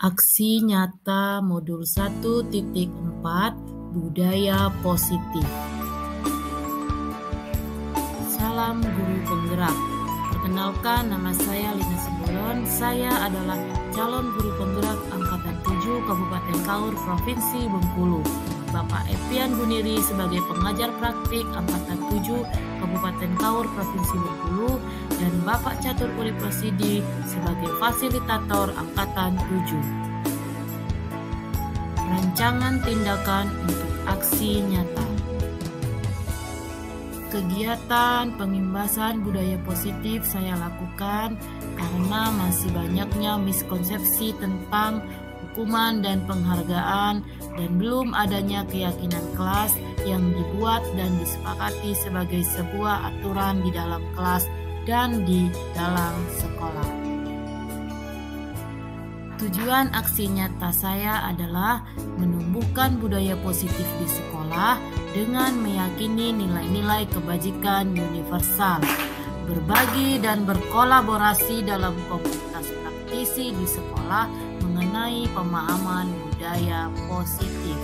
Aksi nyata modul 1.4 Budaya Positif. Salam guru penggerak. Perkenalkan, nama saya Lina Simbolon. Saya adalah calon guru penggerak angkatan 7 Kabupaten Kaur, Provinsi Bengkulu. Bapak Epian Guniri sebagai pengajar praktik angkatan 7 Kabupaten Kaur, Provinsi Bengkulu, dan Bapak Catur Urip Rosidi sebagai fasilitator angkatan 7. Rancangan tindakan untuk aksi nyata. Kegiatan pengimbasan budaya positif saya lakukan karena masih banyaknya miskonsepsi tentang hukuman dan penghargaan, dan belum adanya keyakinan kelas yang dibuat dan disepakati sebagai sebuah aturan di dalam kelas dan di dalam sekolah. Tujuan aksi nyata saya adalah menumbuhkan budaya positif di sekolah dengan meyakini nilai-nilai kebajikan universal, berbagi dan berkolaborasi dalam komunitas praktisi di sekolah mengenai pemahaman budaya positif.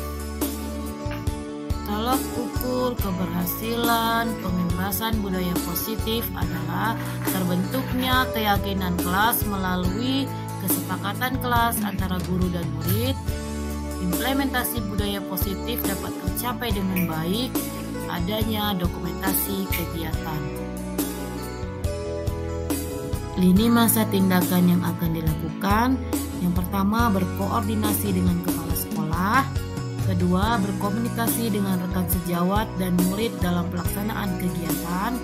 Tolok ukur keberhasilan pengimbasan budaya positif adalah terbentuknya keyakinan kelas melalui kesepakatan kelas antara guru dan murid. Implementasi budaya positif dapat tercapai dengan baik adanya dokumentasi kegiatan. Lini masa tindakan yang akan dilakukan. Yang pertama, berkoordinasi dengan kepala sekolah. Kedua, berkomunikasi dengan rekan sejawat dan murid dalam pelaksanaan kegiatan.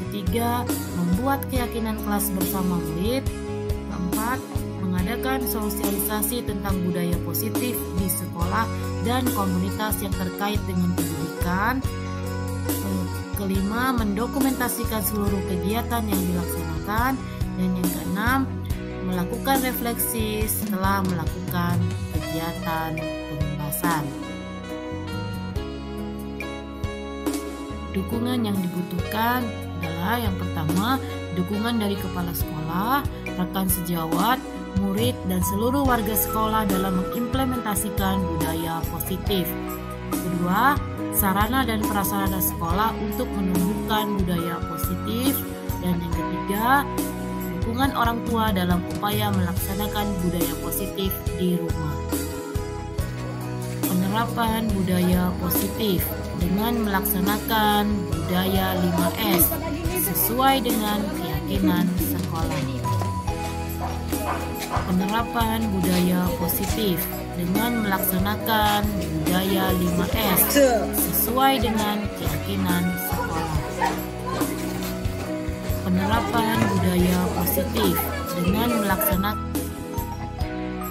Ketiga, membuat keyakinan kelas bersama murid. Keempat, mengadakan sosialisasi tentang budaya positif di sekolah dan komunitas yang terkait dengan pendidikan. Kelima, mendokumentasikan seluruh kegiatan yang dilaksanakan. Dan yang keenam, melakukan refleksi setelah melakukan kegiatan pengimbasan. Dukungan yang dibutuhkan adalah yang pertama, dukungan dari kepala sekolah, rekan sejawat, murid, dan seluruh warga sekolah dalam mengimplementasikan budaya positif. Kedua, sarana dan prasarana sekolah untuk menumbuhkan budaya positif. Dan yang ketiga, dukungan orang tua dalam upaya melaksanakan budaya positif di rumah. Penerapan budaya positif dengan melaksanakan budaya 5S sesuai dengan keyakinan sekolah. Penerapan budaya positif dengan melaksanakan budaya 5S sesuai dengan keyakinan sekolah. Penerapan budaya positif dengan melaksanakan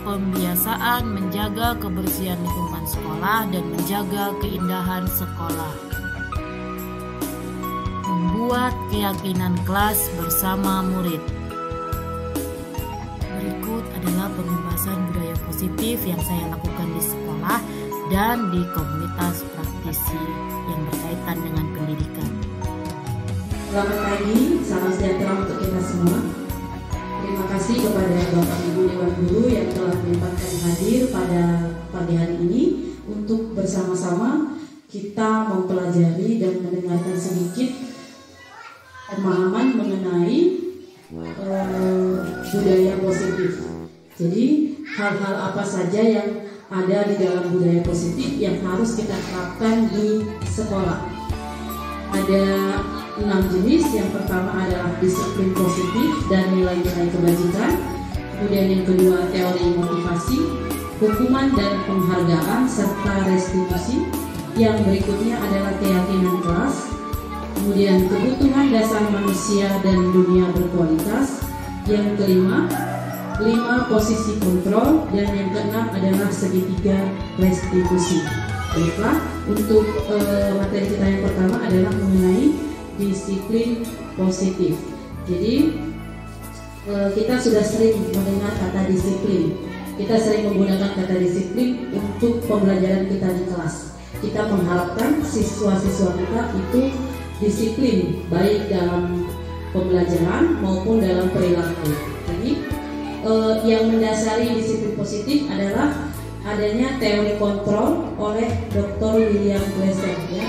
pembiasaan menjaga kebersihan lingkungan sekolah dan menjaga keindahan sekolah. Membuat keyakinan kelas bersama murid. Berikut adalah pengimbasan budaya positif yang saya lakukan di sekolah dan di komunitas praktisi yang berkaitan dengan pendidikan. Selamat pagi, salam sejahtera untuk kita semua. Terima kasih kepada Bapak Ibu Dewan Guru yang telah menyempatkan hadir pada pagi hari ini untuk bersama-sama kita mempelajari dan mendengarkan sedikit pemahaman mengenai budaya positif. Jadi hal-hal apa saja yang ada di dalam budaya positif yang harus kita terapkan di sekolah. Ada 6 jenis. Yang pertama adalah disiplin positif dan nilai-nilai kebajikan. Kemudian yang kedua, teori motivasi, hukuman dan penghargaan serta restitusi. Yang berikutnya adalah keyakinan kelas. Kemudian kebutuhan dasar manusia dan dunia berkualitas. Yang kelima, 5 posisi kontrol. Dan yang keenam adalah segitiga restitusi. Baiklah, untuk materi kita yang pertama adalah mengenai disiplin positif. Jadi kita sudah sering mendengar kata disiplin. Kita sering menggunakan kata disiplin untuk pembelajaran kita di kelas. Kita mengharapkan siswa-siswa kita itu disiplin baik dalam pembelajaran maupun dalam perilaku. Jadi yang mendasari disiplin positif adalah adanya teori kontrol oleh Dr. William Glasser ya.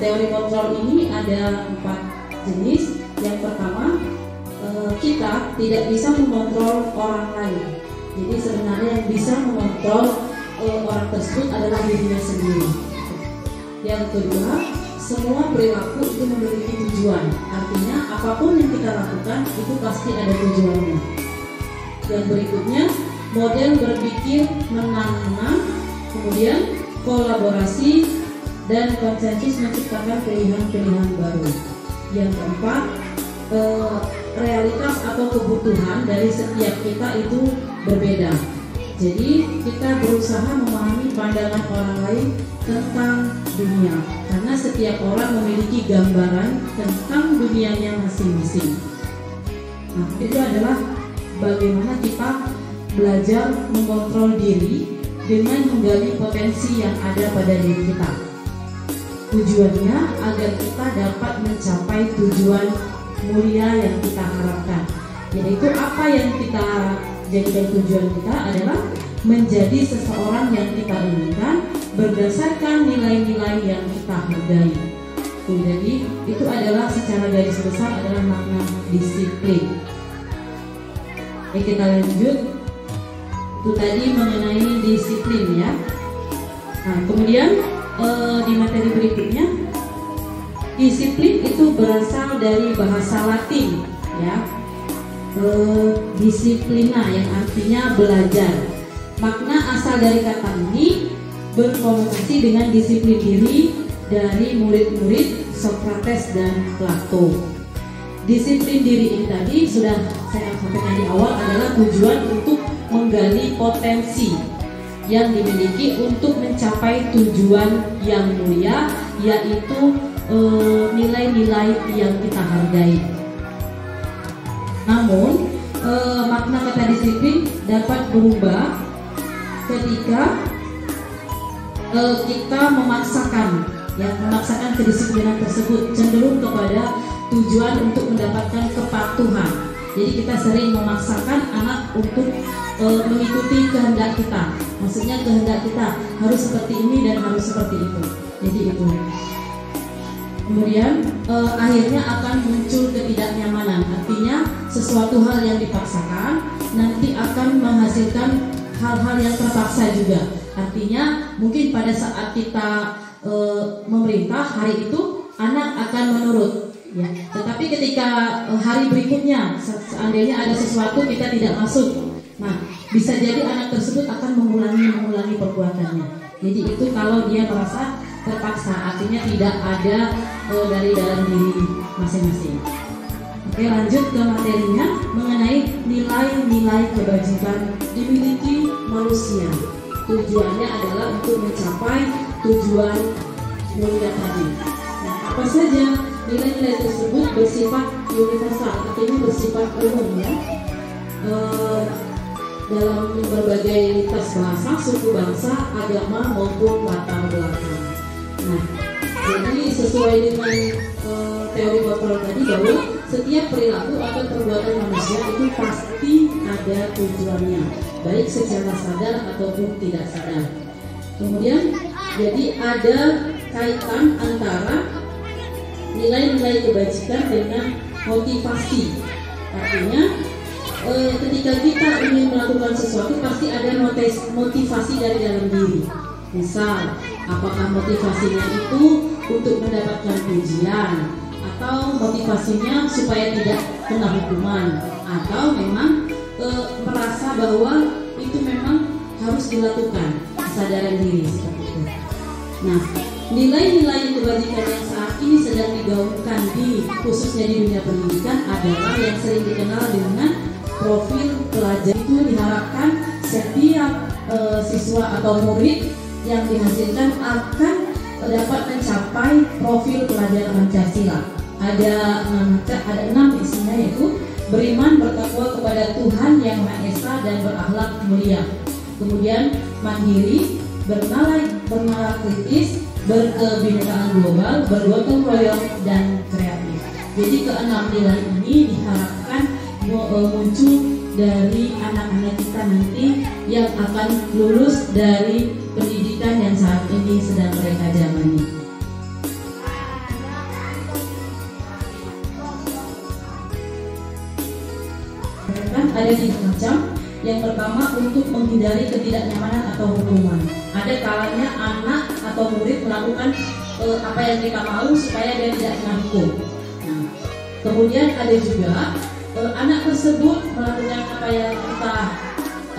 Teori kontrol ini ada 4 jenis. Yang pertama, kita tidak bisa mengontrol orang lain. Jadi sebenarnya yang bisa mengontrol orang tersebut adalah dirinya sendiri. Yang kedua, semua perilaku itu memiliki tujuan. Artinya apapun yang kita lakukan itu pasti ada tujuannya. Yang berikutnya, model berpikir menang-menang, kemudian kolaborasi dan konsensus menciptakan pilihan-pilihan baru. Yang keempat, realitas atau kebutuhan dari setiap kita itu berbeda. Jadi kita berusaha memahami pandangan orang lain tentang dunia, karena setiap orang memiliki gambaran tentang dunianya masing-masing. Nah, itu adalah bagaimana kita belajar mengontrol diri dengan menggali potensi yang ada pada diri kita. Tujuannya agar kita dapat mencapai tujuan mulia yang kita harapkan, yaitu apa yang kita jadikan tujuan kita adalah menjadi seseorang yang kita inginkan berdasarkan nilai-nilai yang kita hargai. Jadi itu adalah secara garis besar adalah makna disiplin. Oke, kita lanjut. Itu tadi mengenai disiplin ya. Nah, kemudian di materi berikutnya, disiplin itu berasal dari bahasa Latin ya, disiplina yang artinya belajar. Makna asal dari kata ini berkonotasi dengan disiplin diri dari murid-murid Socrates dan Plato. Disiplin diri ini tadi sudah saya sampaikan di awal adalah tujuan untuk menggali potensi yang dimiliki untuk mencapai tujuan yang mulia, yaitu nilai-nilai yang kita hargai. Namun makna kata disiplin dapat berubah ketika kita memaksakan kedisiplinan tersebut cenderung kepada tujuan untuk mendapatkan kepatuhan. Jadi kita sering memaksakan anak untuk mengikuti kehendak kita. Maksudnya kehendak kita harus seperti ini dan harus seperti itu. Jadi itu. Kemudian akhirnya akan muncul ketidaknyamanan. Artinya sesuatu hal yang dipaksakan nanti akan menghasilkan hal-hal yang terpaksa juga. Artinya mungkin pada saat kita memerintah hari itu anak akan menurut. Ya. Tetapi ketika hari berikutnya seandainya ada sesuatu kita tidak masuk, nah bisa jadi anak tersebut akan mengulangi perbuatannya. Jadi itu kalau dia merasa terpaksa, artinya tidak ada dari dalam diri masing-masing. Oke, lanjut ke materinya mengenai nilai-nilai kebajikan dimiliki manusia. Tujuannya adalah untuk mencapai tujuan mulia tadi. Nah, apa saja nilai-nilai tersebut bersifat universal, artinya bersifat umum ya. Dalam berbagai lintas bahasa, suku bangsa, agama maupun latar belakang. Nah, jadi sesuai dengan teori kontrol tadi bahwa setiap perilaku atau perbuatan manusia itu pasti ada tujuannya, baik secara sadar ataupun tidak sadar. Kemudian jadi ada kaitan antara nilai-nilai kebajikan dengan motivasi. Artinya ketika kita ingin melakukan sesuatu pasti ada motivasi dari dalam diri. Misal, apakah motivasinya itu untuk mendapatkan pujian, atau motivasinya supaya tidak kena hukuman, atau memang merasa bahwa itu memang harus dilakukan, kesadaran diri seperti itu. Nah, nilai-nilai kebajikan yang saat ini sedang digaungkan khususnya di dunia pendidikan adalah yang sering dikenal dengan profil pelajar. Itu diharapkan setiap siswa atau murid yang dihasilkan akan dapat mencapai profil pelajar Pancasila. Ada 6 isinya, yaitu beriman, bertakwa kepada Tuhan Yang Maha Esa dan berakhlak mulia. Kemudian mandiri, bernalar kritis, berkebinekaan global, bergotong royong dan kreatif. Jadi ke-6 nilai ini diharapkan muncul dari anak-anak kita nanti yang akan lulus dari pendidikan yang saat ini sedang mereka jalani. Ada 3 macam. Yang pertama, untuk menghindari ketidaknyamanan atau hukuman. Ada kalanya anak atau murid melakukan apa yang kita mau supaya dia tidak kena hukum. Nah, kemudian ada juga anak tersebut melakukan apa yang kita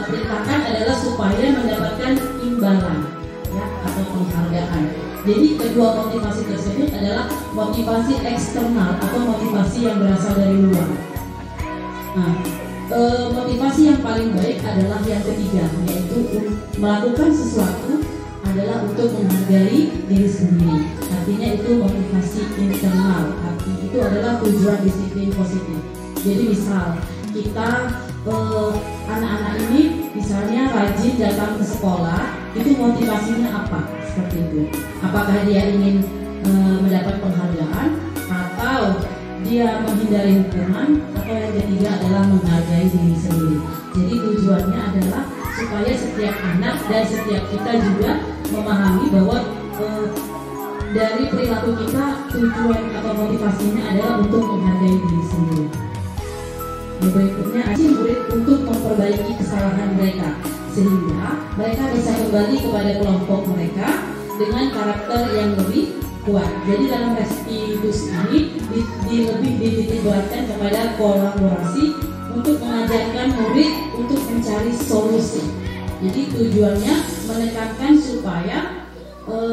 perintahkan adalah supaya mendapatkan imbalan, ya, atau penghargaan. Jadi kedua motivasi tersebut adalah motivasi eksternal atau motivasi yang berasal dari luar. Nah, motivasi yang paling baik adalah yang ketiga, yaitu melakukan sesuatu adalah untuk menghargai diri sendiri. Artinya itu motivasi internal. Artinya itu adalah tujuan disiplin positif. Jadi misal kita anak-anak ini misalnya rajin datang ke sekolah, itu motivasinya apa? Seperti itu. Apakah dia ingin mendapat penghargaan atau dia menghindari hukuman, atau yang ketiga adalah menghargai diri sendiri. Jadi tujuannya adalah supaya setiap anak dan setiap kita juga memahami bahwa dari perilaku kita tujuan atau motivasinya adalah untuk menghargai diri sendiri. Berikutnya, ajak murid untuk memperbaiki kesalahan mereka sehingga mereka bisa kembali kepada kelompok mereka dengan karakter yang lebih kuat. Jadi dalam restitusi ini lebih dititikberatkan kepada kolaborasi untuk mengajarkan murid untuk mencari solusi. Jadi tujuannya menekankan supaya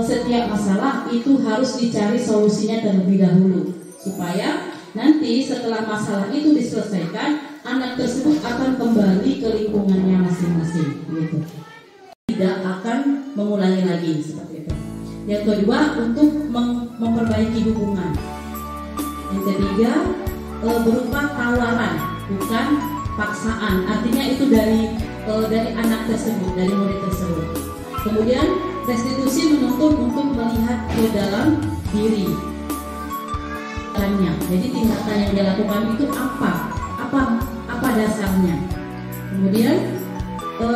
setiap masalah itu harus dicari solusinya terlebih dahulu, supaya nanti setelah masalah itu diselesaikan, anak tersebut akan kembali ke lingkungannya masing-masing, gitu. Tidak akan mengulangi lagi seperti itu. Yang kedua, untuk memperbaiki hubungan. Yang ketiga, berupa tawaran, bukan paksaan. Artinya itu dari anak tersebut, dari murid tersebut. Kemudian restitusi menuntut untuk melihat ke dalam diri. Jadi tindakan yang dilakukan itu apa dasarnya. Kemudian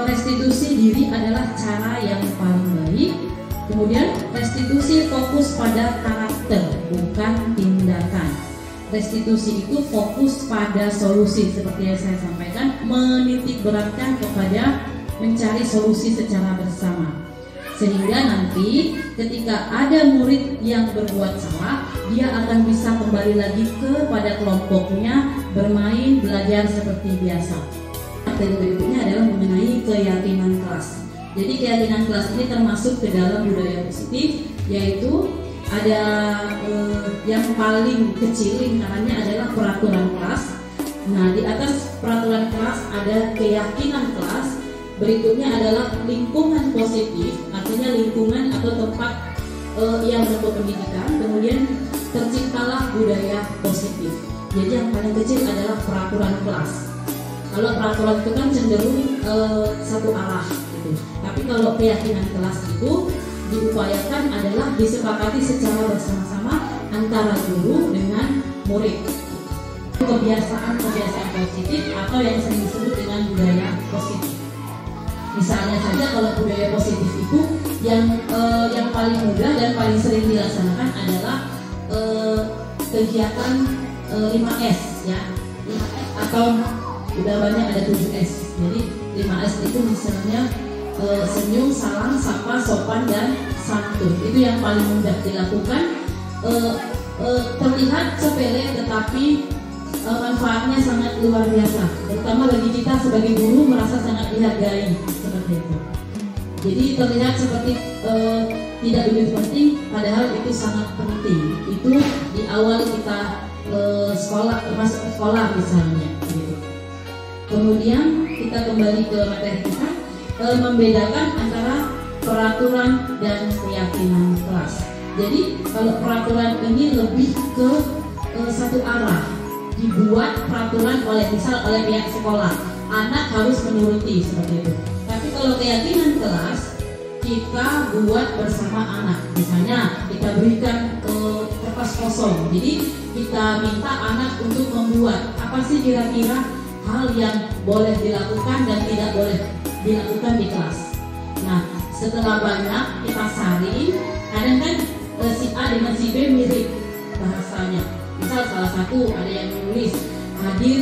restitusi diri adalah cara yang paling baik. Kemudian restitusi fokus pada karakter, bukan tindakan. Restitusi itu fokus pada solusi, seperti yang saya sampaikan, menitik beratkan kepada mencari solusi secara bersama. Sehingga nanti ketika ada murid yang berbuat salah, dia akan bisa kembali lagi kepada kelompoknya, bermain, belajar seperti biasa. Materi berikutnya adalah mengenai keyakinan kelas. Jadi keyakinan kelas ini termasuk ke dalam budaya positif, yaitu ada yang paling kecil lingkarannya adalah peraturan kelas. Nah, di atas peraturan kelas ada keyakinan kelas. Berikutnya adalah lingkungan positif, artinya lingkungan atau tempat yang bentuk pendidikan. Kemudian terciptalah budaya positif. Jadi yang paling kecil adalah peraturan kelas. Kalau peraturan itu kan cenderung satu arah, gitu. Tapi kalau keyakinan kelas itu diupayakan adalah disepakati secara bersama-sama antara guru dengan murid. Kebiasaan-kebiasaan positif atau yang sering disebut dengan budaya positif. Misalnya saja kalau budaya positif itu yang paling mudah dan paling sering dilaksanakan adalah kegiatan 5S, ya, 5S atau udah banyak ada 7S. Jadi 5S itu misalnya senyum, salam, sapa, sopan, dan santun. Itu yang paling mudah dilakukan. Terlihat sepele tetapi manfaatnya sangat luar biasa, terutama bagi kita sebagai guru merasa sangat dihargai, seperti itu. Jadi terlihat seperti tidak begitu penting, padahal itu sangat penting. Itu di awal kita sekolah, termasuk sekolah misalnya, gitu. Kemudian kita kembali ke materi kita, membedakan antara peraturan dan keyakinan kelas. Jadi kalau peraturan ini lebih ke satu arah, dibuat peraturan oleh pihak sekolah, anak harus menuruti, seperti itu. Tapi kalau keyakinan kelas kita buat bersama anak, misalnya kita berikan kertas kosong, jadi kita minta anak untuk membuat apa sih kira-kira hal yang boleh dilakukan dan tidak boleh dilakukan di kelas. Nah, setelah banyak kita saring, kadang kan si A dengan si B mirip bahasanya. Misal salah satu ada yang menulis hadir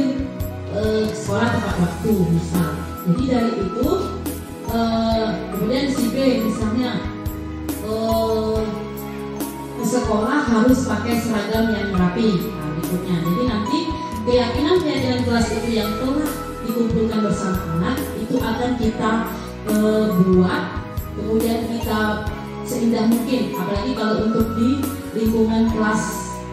sekolah tepat waktu misal. Jadi dari itu kemudian si B misalnya ke sekolah harus pakai seragam yang rapi. Nah, berikutnya. Jadi nanti keyakinan kelas itu yang telah dikumpulkan bersama anak itu akan kita buat, kemudian kita seindah mungkin, apalagi kalau untuk di lingkungan kelas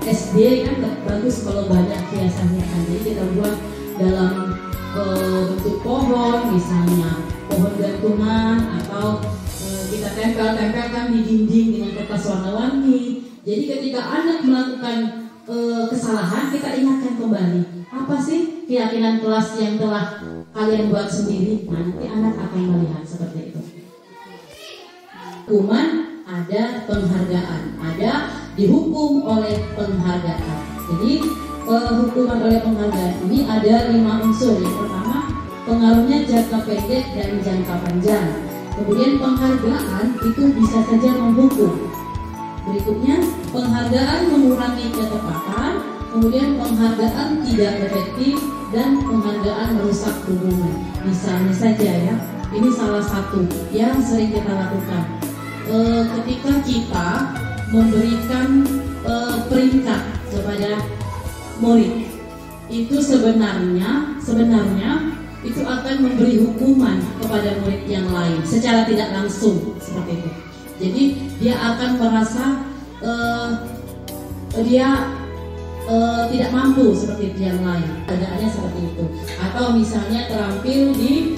SD kan bagus kalau banyak hiasan-hiasan. Jadi kita buat dalam bentuk pohon, misalnya pohon gantungan, atau kita tempelkan di dinding dengan kertas warna-warni. Jadi ketika anak melakukan kesalahan, kita ingatkan kembali, apa sih keyakinan kelas yang telah kalian buat sendiri. Nanti anak akan melihat seperti itu. Hukuman ada, penghargaan ada, dihukum oleh penghargaan. Jadi hukuman oleh penghargaan ini ada 5 unsur. Yang pertama, pengaruhnya jangka pendek dan jangka panjang. Kemudian penghargaan itu bisa saja menghukum. Berikutnya, penghargaan mengurangi ketepatan. Kemudian penghargaan tidak efektif, dan penghargaan merusak hubungan. Misalnya saja ya, ini salah satu yang sering kita lakukan. Ketika kita memberikan peringkat kepada murid, itu sebenarnya itu akan memberi hukuman kepada murid yang lain secara tidak langsung seperti itu. Jadi dia akan merasa dia tidak mampu seperti itu yang lain, keadaannya seperti itu. Atau misalnya terampil di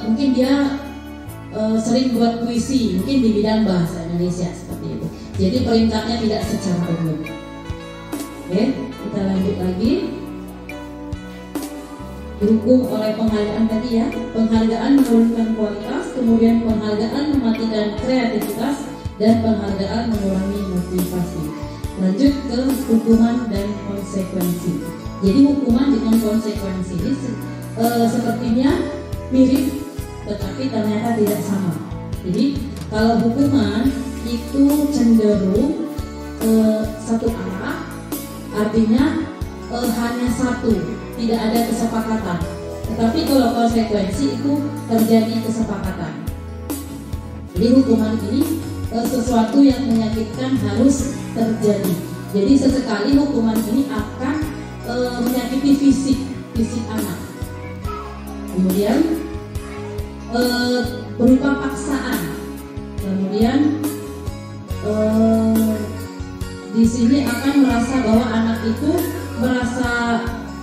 mungkin dia sering buat puisi, mungkin di bidang bahasa Indonesia seperti itu. Jadi peringkatnya tidak secara umum. Oke, kita lanjut lagi. Dihukum oleh penghargaan tadi ya. Penghargaan menurunkan kualitas, kemudian penghargaan mematikan kreativitas, dan penghargaan mengurangi motivasi. Lanjut ke hukuman dan konsekuensi. Jadi hukuman dengan konsekuensi ini sepertinya mirip, tetapi ternyata tidak sama. Jadi kalau hukuman itu cenderung satu arah, artinya hanya satu, tidak ada kesepakatan. Tetapi kalau konsekuensi itu terjadi kesepakatan. Jadi hukuman ini sesuatu yang menyakitkan harus terjadi. Jadi sesekali hukuman ini akan menyakiti fisik anak. Kemudian berupa paksaan. Kemudian di sini akan merasa bahwa anak itu merasa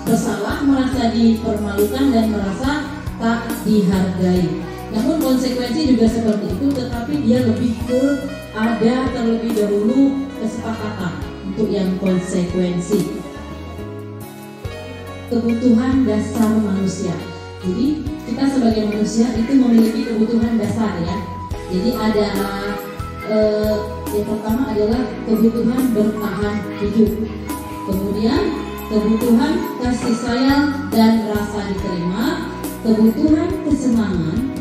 bersalah, merasa dipermalukan, dan merasa tak dihargai. Namun konsekuensi juga seperti itu, tetapi dia lebih ke ada terlebih dahulu kesepakatan untuk yang konsekuensi. Kebutuhan dasar manusia. Jadi kita sebagai manusia itu memiliki kebutuhan dasar ya. Jadi ada yang pertama adalah kebutuhan bertahan hidup. Kemudian kebutuhan kasih sayang dan rasa diterima, kebutuhan kesenangan,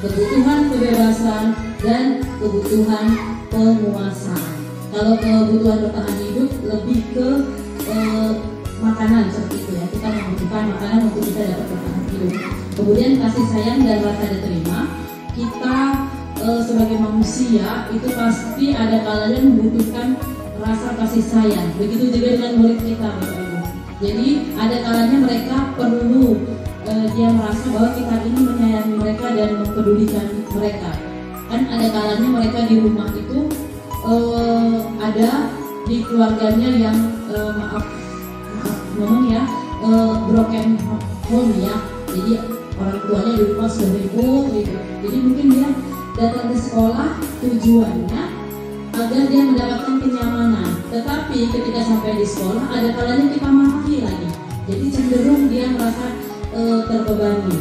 kebutuhan kebebasan, dan kebutuhan penguasaan. Kalau kebutuhan bertahan hidup lebih ke makanan seperti itu ya. Kita membutuhkan makanan untuk kita dapat bertahan hidup. Kemudian kasih sayang dan rasa diterima. Kita sebagai manusia itu pasti ada kalanya membutuhkan rasa kasih sayang. Begitu juga dengan murid kita, Bapak Ibu. Jadi ada kalanya mereka perlu dia merasa bahwa kita ini menyayangi mereka dan mempedulikan mereka. Kan ada kalanya mereka di rumah itu ada di keluarganya yang ngomong ya broken home ya. Jadi orang tuanya di rumah sudah ribut gitu. Jadi mungkin dia datang ke sekolah tujuannya agar dia mendapatkan kenyamanan. Tetapi ketika sampai di sekolah ada kalanya kita marahi lagi. Jadi cenderung dia merasa terbebani.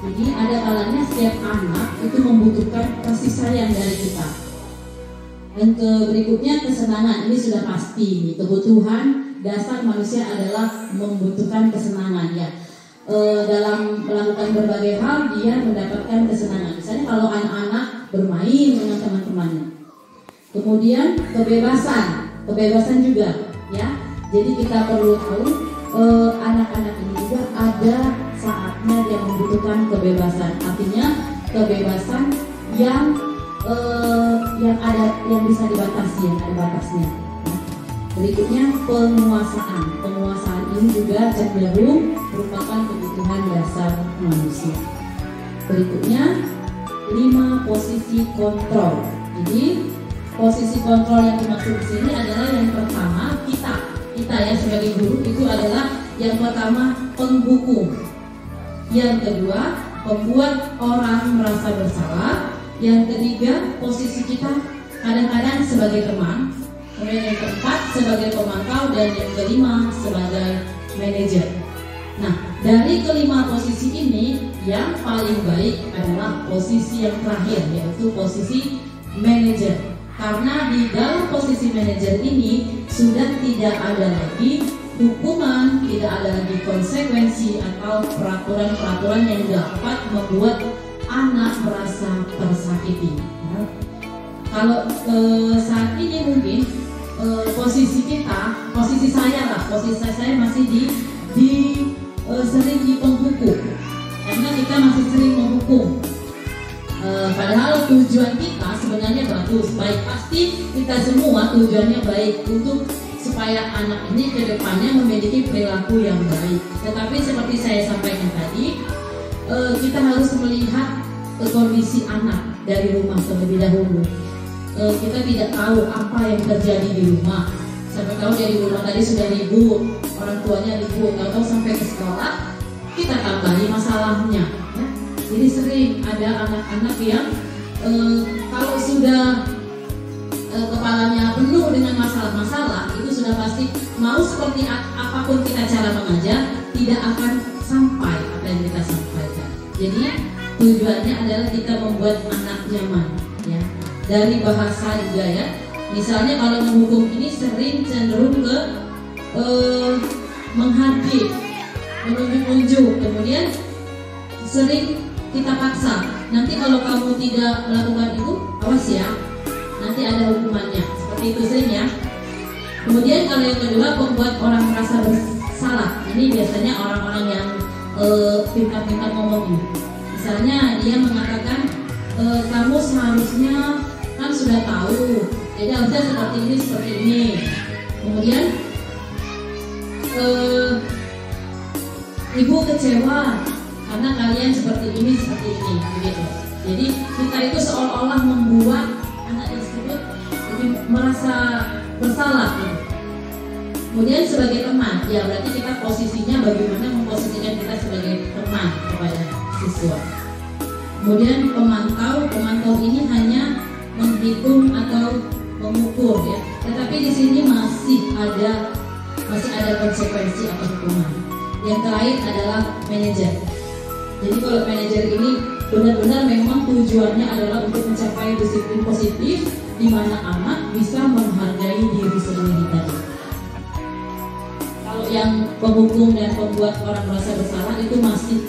Jadi ada kalanya setiap anak itu membutuhkan kasih sayang dari kita. Dan berikutnya kesenangan. Ini sudah pasti. Kebutuhan dasar manusia adalah membutuhkan kesenangan ya. dalam melakukan berbagai hal dia mendapatkan kesenangan. Misalnya kalau anak-anak bermain dengan teman-temannya. Kemudian kebebasan juga, ya. Jadi kita perlu tahu anak-anak ini juga ada saatnya dia membutuhkan kebebasan. Artinya kebebasan yang bisa dibatasi, yang ada batasnya. Berikutnya penguasaan ini juga cenderung merupakan kebutuhan dasar manusia. Berikutnya 5 posisi kontrol. Jadi posisi kontrol yang dimaksud di sini adalah yang pertama kita ya sebagai guru itu adalah yang pertama penghukum, yang kedua membuat orang merasa bersalah, yang ketiga posisi kita kadang-kadang sebagai teman, kemudian yang keempat sebagai pemantau, dan yang kelima sebagai manajer. Nah, dari kelima posisi ini yang paling baik adalah posisi yang terakhir, yaitu posisi manajer. Karena di dalam posisi manajer ini sudah tidak ada lagi hukuman, tidak ada lagi konsekuensi atau peraturan-peraturan yang dapat membuat anak merasa tersakiti. Kalau saat ini mungkin posisi saya masih sering di penghukum, karena kita masih sering menghukum. Padahal tujuan kita sebenarnya baik, pasti kita semua tujuannya baik untuk supaya anak ini ke depannya memiliki perilaku yang baik. Tetapi seperti saya sampaikan tadi, kita harus melihat kondisi anak dari rumah terlebih dahulu. Kita tidak tahu apa yang terjadi di rumah. Sampai tahu dari rumah tadi sudah ribut, orang tuanya ribut, atau sampai ke sekolah kita tambahi masalahnya. Ya. Jadi sering ada anak-anak yang kalau sudah kepalanya penuh dengan masalah-masalah, itu sudah pasti mau seperti apapun kita cara mengajar, tidak akan sampai apa yang kita sampaikan. Jadi tujuannya adalah kita membuat anak nyaman, ya. Dari bahasa juga ya. Misalnya kalau menghukum ini sering cenderung ke menghardik, menunjuk-nunjuk, kemudian sering kita paksa. Nanti kalau kamu tidak melakukan itu, awas ya, nanti ada hukumannya. Seperti itu sering ya. Kemudian kalau yang kedua, membuat orang merasa bersalah. Ini biasanya orang-orang yang pintar-pintar ngomong ini. Misalnya dia mengatakan, kamu seharusnya kan sudah tahu, jadi harusnya seperti ini. Kemudian ibu kecewa karena kalian seperti ini begitu. Jadi kita itu seolah-olah membuat anak tersebut merasa bersalah. Kemudian sebagai teman, ya berarti kita posisinya bagaimana memposisikan kita sebagai teman kepada siswa. Kemudian pemantau ini hanya menghitung atau mengukur ya. Tetapi di sini masih ada konsekuensi atau hukuman. Yang terakhir adalah manajer. Jadi kalau manajer ini benar-benar memang tujuannya adalah untuk mencapai disiplin positif, di mana anak bisa menghargai diri sendiri tadi. Kalau yang penghukum dan pembuat orang merasa bersalah itu masih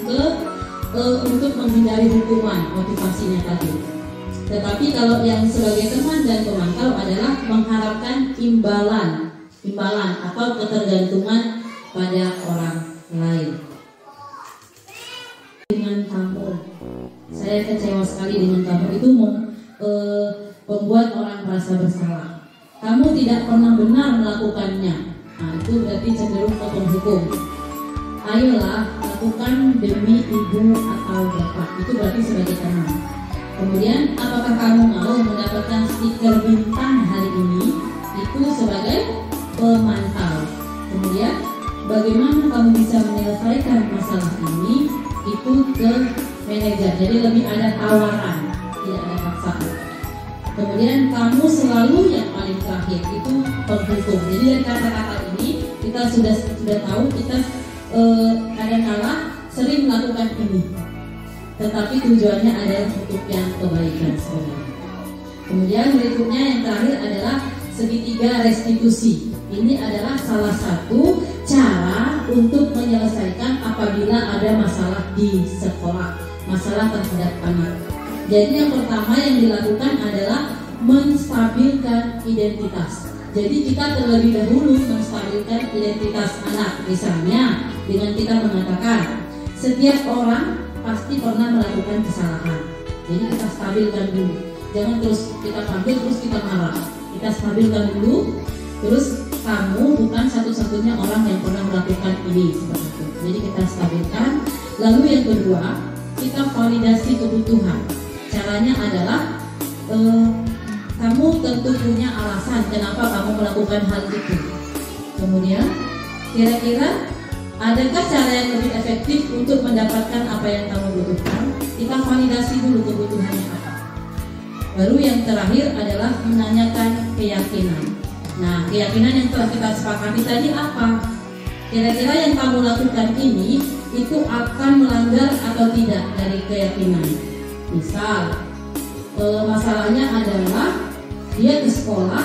untuk menghindari hukuman, motivasinya tadi. Tetapi kalau yang sebagai teman dan pemantau adalah mengharapkan imbalan atau ketergantungan pada orang lain. Dengan kamu, saya kecewa sekali dengan kamu itu membuat orang merasa bersalah. Kamu tidak pernah benar melakukannya. Nah, itu berarti cenderung ke penghukum. Ayolah, lakukan demi ibu atau bapak. Itu berarti sebagai teman. Kemudian, apakah kamu mau mendapatkan stiker bintang hari ini? Itu sebagai pemantau. Kemudian, bagaimana kamu bisa menyelesaikan masalah ini? Itu ke manajer. Jadi lebih ada tawaran, tidak ada paksaan. Kemudian, kamu selalu yang paling terakhir itu penghukum. Jadi dari kata-kata ini kita sudah tahu kita kadang-kala sering melakukan ini, tetapi tujuannya adalah untuk yang kebaikan sebenarnya. Kemudian berikutnya yang terakhir adalah segitiga restitusi. Ini adalah salah satu cara untuk menyelesaikan apabila ada masalah di sekolah, masalah terhadap anak. Jadi yang pertama yang dilakukan adalah menstabilkan identitas. Jadi kita terlebih dahulu menstabilkan identitas anak. Misalnya dengan kita mengatakan setiap orang pasti pernah melakukan kesalahan. Jadi kita stabilkan dulu. Jangan terus kita panggil terus kita marah. Kita stabilkan dulu. Terus kamu bukan satu-satunya orang yang pernah melakukan ini, seperti itu. Jadi kita stabilkan. Lalu yang kedua, kita validasi kebutuhan. Caranya adalah kamu tentu punya alasan kenapa kamu melakukan hal itu. Kemudian kira-kira adakah cara yang lebih efektif untuk mendapatkan apa yang kamu butuhkan? Kita validasi dulu kebutuhannya apa. Baru yang terakhir adalah menanyakan keyakinan. Nah, keyakinan yang telah kita sepakati tadi apa? Kira-kira yang kamu lakukan ini itu akan melanggar atau tidak dari keyakinan. Misal, masalahnya adalah dia ke sekolah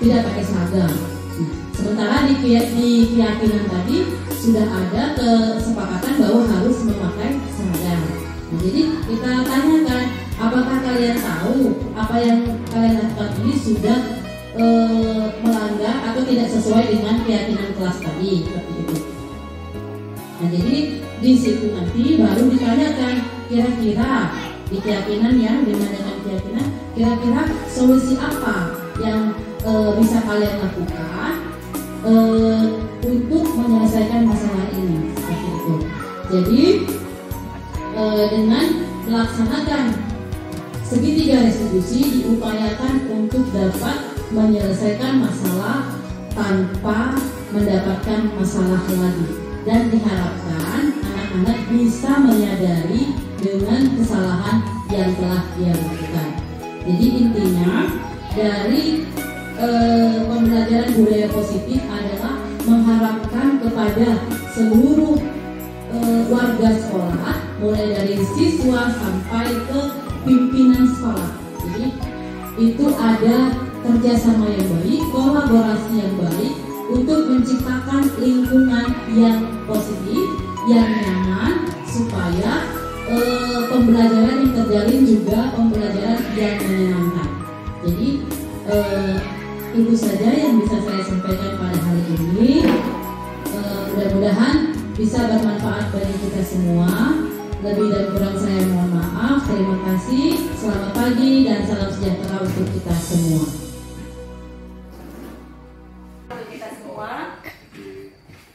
tidak pakai seragam. Nah, sementara di keyakinan tadi sudah ada kesepakatan bahwa harus memakai seragam. Nah, jadi kita tanyakan, apakah kalian tahu apa yang kalian lakukan ini sudah melanggar atau tidak sesuai dengan keyakinan kelas tadi, seperti itu. Nah, jadi di situ nanti baru ditanyakan kira-kira di keyakinan ya, dengan keyakinan kira-kira solusi apa yang bisa kalian lakukan untuk menyelesaikan masalah ini, seperti itu. Jadi dengan melaksanakan segitiga restitusi diupayakan untuk dapat menyelesaikan masalah tanpa mendapatkan masalah lagi, dan diharapkan anak-anak bisa menyadari dengan kesalahan yang telah dia lakukan. Jadi intinya dari pembelajaran budaya positif adalah mengharapkan kepada seluruh warga sekolah, mulai dari siswa sampai ke pimpinan sekolah. Jadi itu ada kerjasama yang baik, kolaborasi yang baik untuk menciptakan lingkungan yang positif, yang nyaman, supaya pembelajaran yang terjalin juga pembelajaran yang menyenangkan. Jadi itu saja yang bisa saya sampaikan pada hari ini. Mudah-mudahan bisa bermanfaat bagi kita semua. Lebih dan kurang saya mohon maaf. Terima kasih. Selamat pagi dan salam sejahtera untuk kita semua. Untuk kita semua,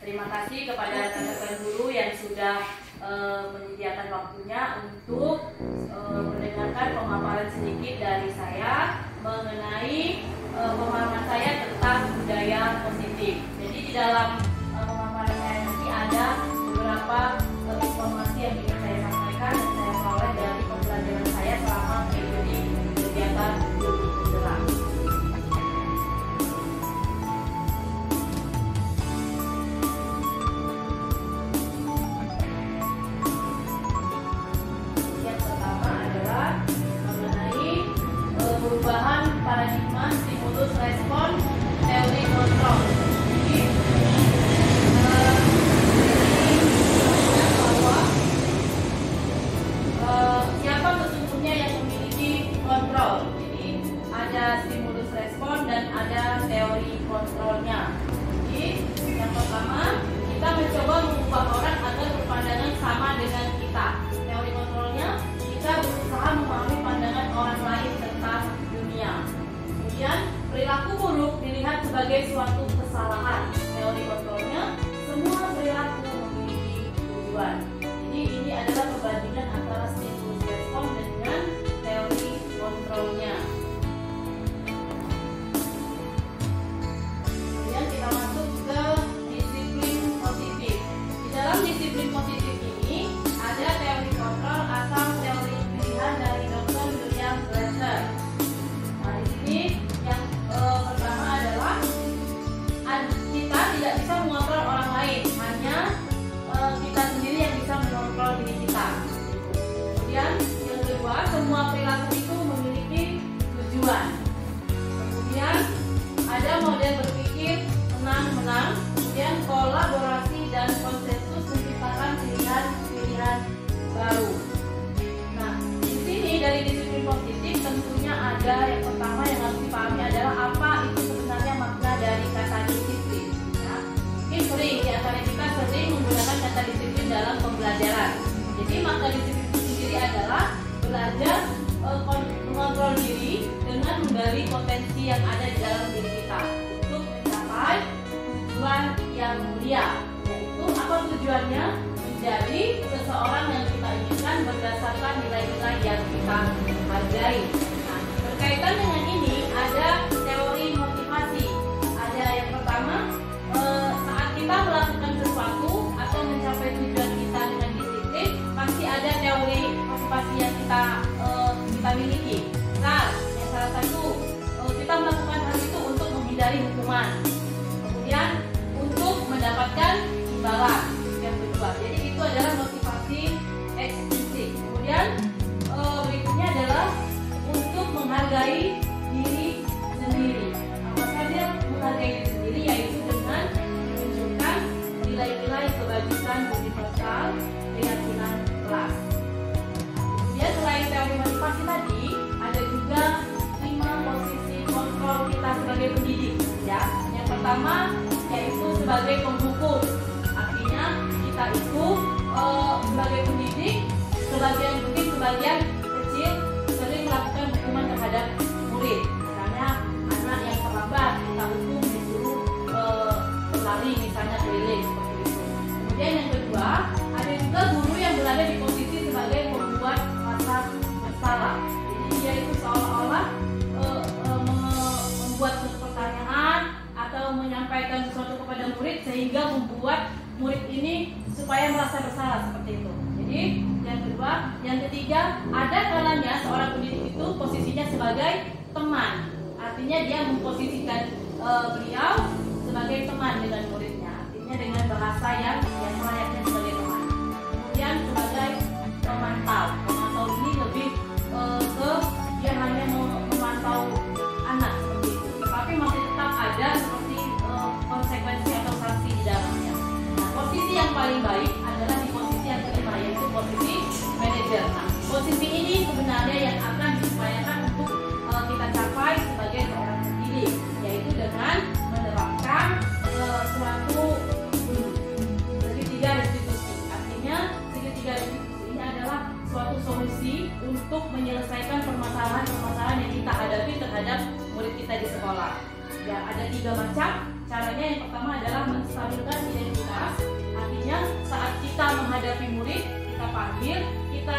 terima kasih kepada rekan-rekan guru yang sudah menyediakan waktunya untuk mendengarkan pemaparan sedikit dari saya mengenai pemahaman saya tentang budaya positif. Jadi di dalam pemaparan saya nanti ada beberapa informasi yang ingin saya sampaikan dan saya peroleh dari pembelajaran saya selama mengikuti kegiatan studi penggerak. Yang pertama adalah mengenai perubahan paradigma stimulus respon teori kontrol. Jadi menggali potensi yang ada di dalam diri kita untuk mencapai tujuan yang mulia. Yaitu apa tujuannya? Menjadi seseorang yang kita inginkan berdasarkan nilai-nilai yang kita hargai. Nah, berkaitan dengan ini ada teori motivasi. Ada yang pertama, saat kita melakukan sesuatu atau mencapai tujuan kita dengan disiplin, pasti ada teori motivasi yang kita miliki. Nah, yang salah satu, kita melakukan hal itu untuk menghindari hukuman, kemudian untuk mendapatkan imbalan. Yang kedua, jadi itu adalah motivasi ekstrinsik. Kemudian berikutnya adalah untuk menghargai diri sendiri. Apa saja menghargai diri sendiri? Yaitu dengan menunjukkan nilai-nilai kebajikan universal, keyakinan kelas. Kemudian selain teori motivasi tadi, ada juga 5 posisi kontrol kita sebagai pendidik. Ya, yang pertama yaitu sebagai penghukum. Artinya kita itu sebagai pendidik, sebagian kecil sering melakukan hukuman terhadap murid. Misalnya anak yang terlambat kita hukum disuruh berlari misalnya keliling seperti itu. Kemudian yang kedua, ada juga guru yang berada di posisi sebagai pembuat rasa bersalah. Jadi dia itu seolah-olah membuat pertanyaan atau menyampaikan sesuatu kepada murid sehingga membuat murid ini supaya merasa bersalah seperti itu. Jadi yang kedua, yang ketiga, ada kalanya seorang pendidik itu posisinya sebagai teman. Artinya dia memposisikan beliau sebagai teman dengan muridnya. Artinya dengan bahasa yang layaknya sebagai teman. Kemudian sebagai pemantau. Pemantau ini lebih ke dia hanya memantau anak seperti itu. Tapi masih tetap ada seperti konsekuensi atau sanksi di dalamnya. Nah, posisi yang paling baik adalah di posisi yang kelima, yaitu posisi manajer. Nah, posisi ini sebenarnya yang akan diupayakan untuk kita capai sebagai seorang pendidik, yaitu dengan menerapkan suatu segitiga restitusi. Artinya segitiga restitusi ini adalah suatu solusi untuk menyelesaikan permasalahan-permasalahan yang kita hadapi terhadap murid kita di sekolah. Ya, ada 3 macam. Caranya yang pertama adalah menstabilkan identitas. Artinya saat kita menghadapi murid, kita panggil, kita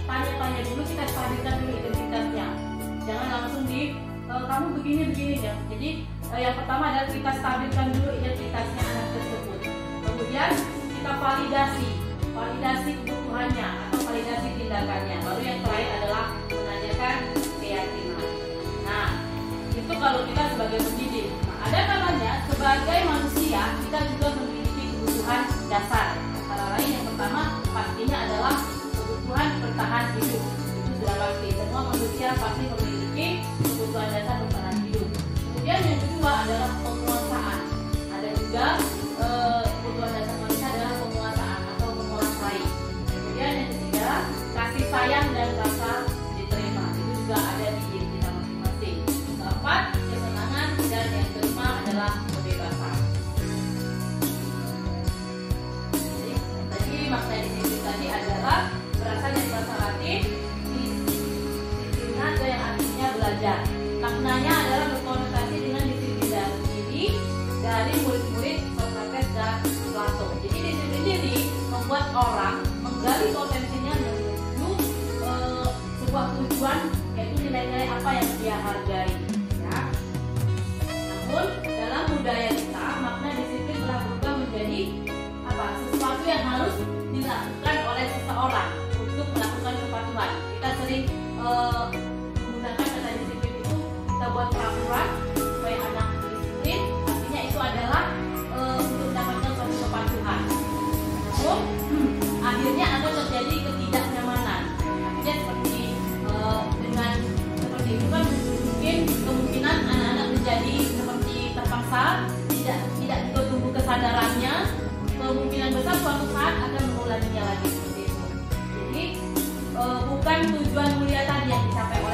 tanya-tanya dulu, kita stabilkan dulu identitasnya. Jangan langsung kamu begini ya. Jadi yang pertama adalah kita stabilkan dulu identitasnya anak tersebut. Kemudian kita validasi kebutuhannya atau validasi tindakannya. Lalu yang terakhir adalah menanyakan keyakinan. Nah, itu kalau kita sebagai pendidik. Nah, ada kalanya sebagai manusia kita juga memiliki kebutuhan dasar. Antara lain yang pertama pastinya adalah kebutuhan bertahan hidup. Itu sudah pasti. Semua manusia pasti memiliki kebutuhan dasar bertahan hidup. Kemudian yang kedua adalah penguasaan. Ada juga kebutuhan dasar manusia adalah penguasaan atau menguasai. Kemudian yang ketiga, kasih sayang dan rasa diterima. Itu juga ada di diri kita masing-masing. Keempat, kesenangan, dan yang kelima adalah kebebasan. Jadi tadi makna disiplin tadi adalah berasal dari bahasa Latin disiplina yang artinya belajar. Maknanya adalah berkonotasi dengan disiplin diri dari murid-murid Socrates dan Plato. Jadi disiplin diri membuat orang menggali potensinya menuju sebuah tujuan, yaitu nilai-nilai apa yang dia hargai. Ya. Namun dalam budaya kita, makna disiplin telah berubah menjadi sesuatu yang harus dilakukan oleh seseorang untuk melakukan kepatuhan. Kita sering menggunakan kata disiplin itu, kita buat peraturan supaya anak disiplin. Artinya itu adalah untuk mendapatkan suatu kepatuhan. Namun akhirnya akan terjadi ketidaknyamanan. Artinya dengan seperti itu kan mungkin kemungkinan anak-anak menjadi seperti terpaksa, tidak juga tumbuh kesadarannya. Kemungkinan besar suatu saat akan mengulanginya lagi seperti itu. Jadi bukan tujuan mulia tadi yang dicapai oleh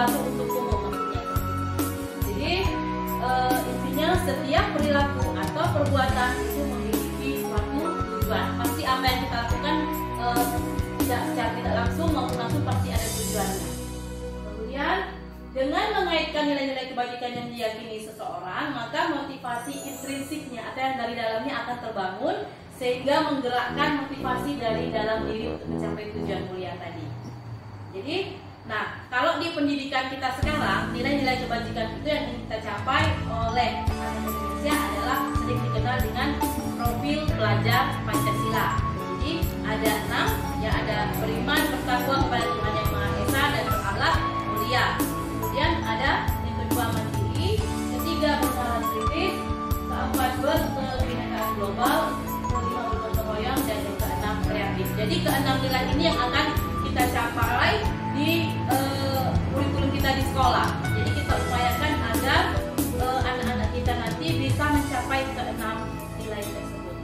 berlaku untuk umum maksudnya. Jadi intinya setiap perilaku atau perbuatan itu memiliki suatu tujuan. Pasti apa yang kita lakukan secara tidak langsung maupun langsung pasti ada tujuannya. Kemudian dengan mengaitkan nilai-nilai kebajikan yang diyakini seseorang, maka motivasi intrinsiknya atau yang dari dalamnya akan terbangun sehingga menggerakkan motivasi dari dalam diri untuk mencapai tujuan mulia tadi. Jadi, nah kalau di pendidikan kita sekarang nilai-nilai kebajikan itu yang ingin kita capai oleh anak Indonesia adalah sering dikenal dengan profil pelajar Pancasila. Jadi ada 6, ya ada beriman, bertakwa kepada Tuhan Yang Maha Esa dan berakhlak mulia. Kemudian ada yang kedua mandiri, ketiga bernalar kritis, keempat berkebinekaan global, kelima bergotong royong, dan yang keenam kreatif. Jadi keenam nilai ini yang akan kita capai di kurikulum kita di sekolah. Jadi kita upayakan agar anak-anak kita nanti bisa mencapai keenam nilai tersebut.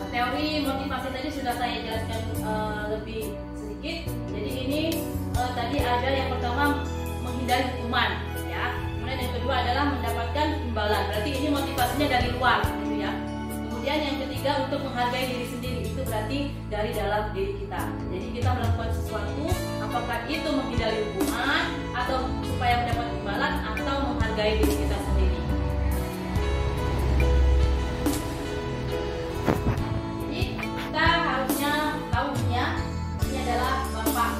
Teori motivasi tadi sudah saya jelaskan lebih sedikit. Jadi ini tadi ada yang pertama menghindari hukuman, ya. Kemudian yang kedua adalah mendapatkan imbalan. Berarti ini motivasinya dari luar, gitu ya. Kemudian yang ketiga untuk menghargai diri sendiri, itu berarti dari dalam diri kita. Jadi kita melakukan sesuatu, apakah itu menghindari hukuman atau supaya mendapat imbalan atau menghargai diri kita sendiri. Jadi kita harusnya tahu ya, ini adalah Bapak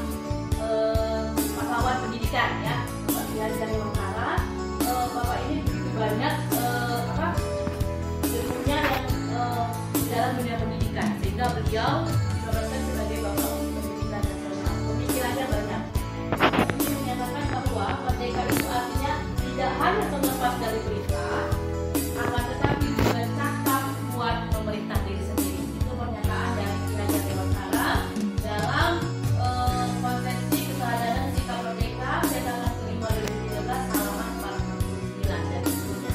pahlawan pendidikan, ya, Bapak Dian dari Mangkara. Bapak ini begitu banyak ilmunya yang dalam dunia pendidikan, sehingga beliau dinobatkan sebagai Bapak Pendidikan Nasional. Pemikirannya banyak. Ini menyatakan bahwa merdeka itu artinya tidak hanya terlepas dari perintah, akan tetapi juga cakap buat memerintah diri sendiri. Itu pernyataan dari Dian dari Mangkara dalam konvensi kesadaran sikap merdeka pegangan kelima 2013 halaman 49 dan seterusnya.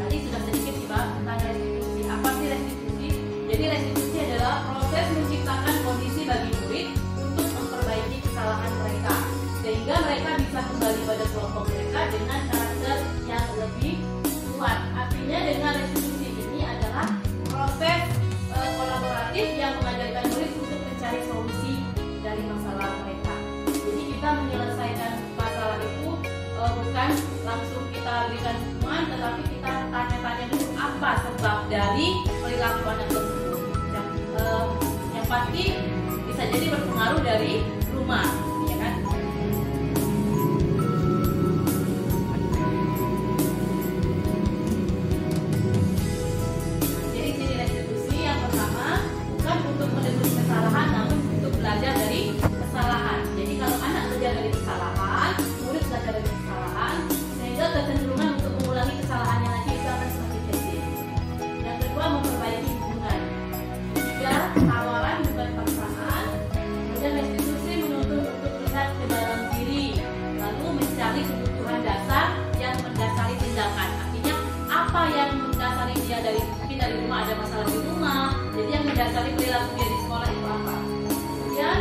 Tadi sudah sedikit dibahas tentang restitusi. Apa sih restitusi? Jadi restitusi adalah proses menciptakan kondisi bagi murid untuk memperbaiki kesalahan mereka, sehingga mereka bisa kembali pada kelompok mereka dengan karakter yang lebih kuat. Artinya dengan restitusi ini adalah proses kolaboratif yang mengajarkan murid untuk mencari solusi dari masalah mereka. Jadi kita menyelesaikan masalah itu bukan langsung kita berikan hukuman, tetapi kita tanya-tanya dulu apa sebab dari perilaku anak tersebut. Yang pasti bisa jadi berpengaruh dari rumah, ya kan? Jadi ciri restitusi yang pertama bukan untuk menebus kesalahan, namun untuk belajar dari kesalahan. Jadi kalau anak belajar dari kesalahan, murid belajar dari kesalahan, sehingga kecenderungan untuk mengulangi kesalahannya lagi itu akan semakin kecil. Yang kedua, memperbaiki hubungan. Ketiga, tawaran bukan paksaan. Kemudian restitusi menuntut untuk melihat ke dalam diri, lalu mencari kebutuhan dasar yang mendasari tindakan. Artinya apa yang mendasari dia mungkin dari rumah ada masalah di rumah, jadi yang mendasari perilaku dia di sekolah itu apa. Kemudian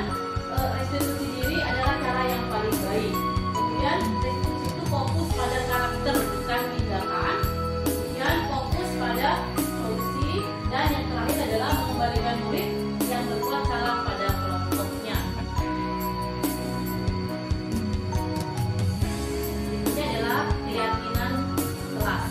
restitusi diri adalah cara yang paling baik. Kemudian restitusi itu fokus pada karakter bukan tindakan. Kemudian fokus pada solusi, dan yang terakhir adalah mengembalikan murid yang berbuat salah pada kelompoknya. Ini adalah keyakinan kelas.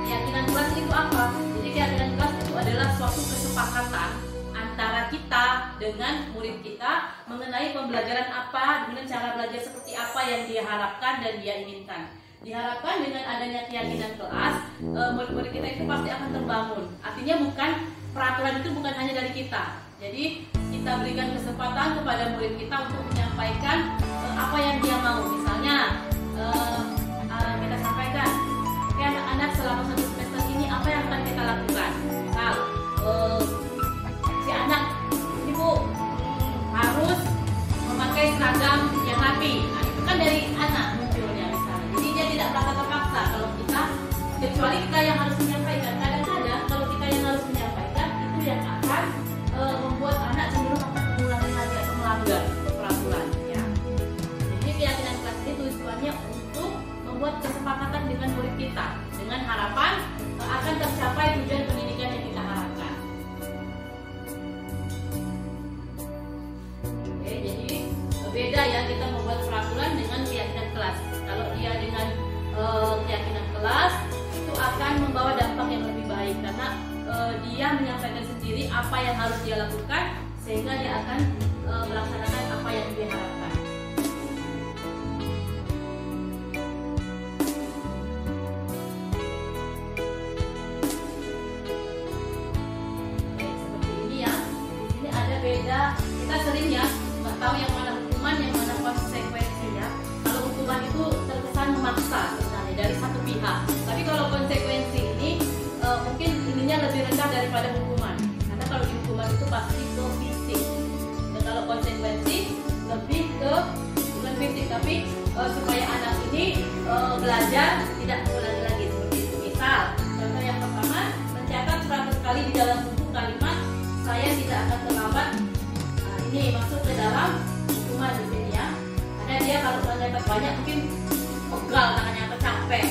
Keyakinan kelas itu apa? Jadi keyakinan kelas itu adalah suatu kesepakatan antara kita dengan murid kita mengenai pembelajaran apa, kemudian cara belajar seperti apa yang dia harapkan dan dia inginkan. Diharapkan dengan adanya keyakinan kelas, murid-murid kita itu pasti akan terbangun. Artinya bukan peraturan itu bukan hanya dari kita. Jadi kita berikan kesempatan kepada murid kita untuk menyampaikan apa yang dia mau. Misalnya kita sampaikan, oke anak-anak selama 1 semester ini apa yang akan kita lakukan. Misal si anak ini Bu harus memakai seragam yang rapi. Nah, itu kan dari anak munculnya misalnya. Jadi dia tidak merasa terpaksa kalau kita, kecuali kita yang harus menyampaikan. Kadang-kadang kalau kita yang harus menyampaikan, itu yang akan harus dia lakukan sehingga dia akan melaksanakan apa yang dia harapkan. Seperti ini ya. Di sini ada beda. Kita sering ya nggak tahu yang mana hukuman, yang mana konsekuensinya. Kalau hukuman itu terkesan memaksa sebenarnya dari satu pihak. Tapi kalau konsekuensi ini mungkin ininya lebih rendah daripada hukuman. Karena kalau di hukuman itu pasti ke fisik. Dan kalau konsekuensi lebih ke bukan fisik tapi supaya anak ini belajar tidak mengulangi lagi seperti itu. Misal contoh yang pertama, mencatat 100 kali di dalam buku kalimat saya tidak akan terlambat. Nah, ini masuk ke dalam hukuman di sini ya. Karena dia kalau mencatat banyak mungkin pegal tangannya atau capek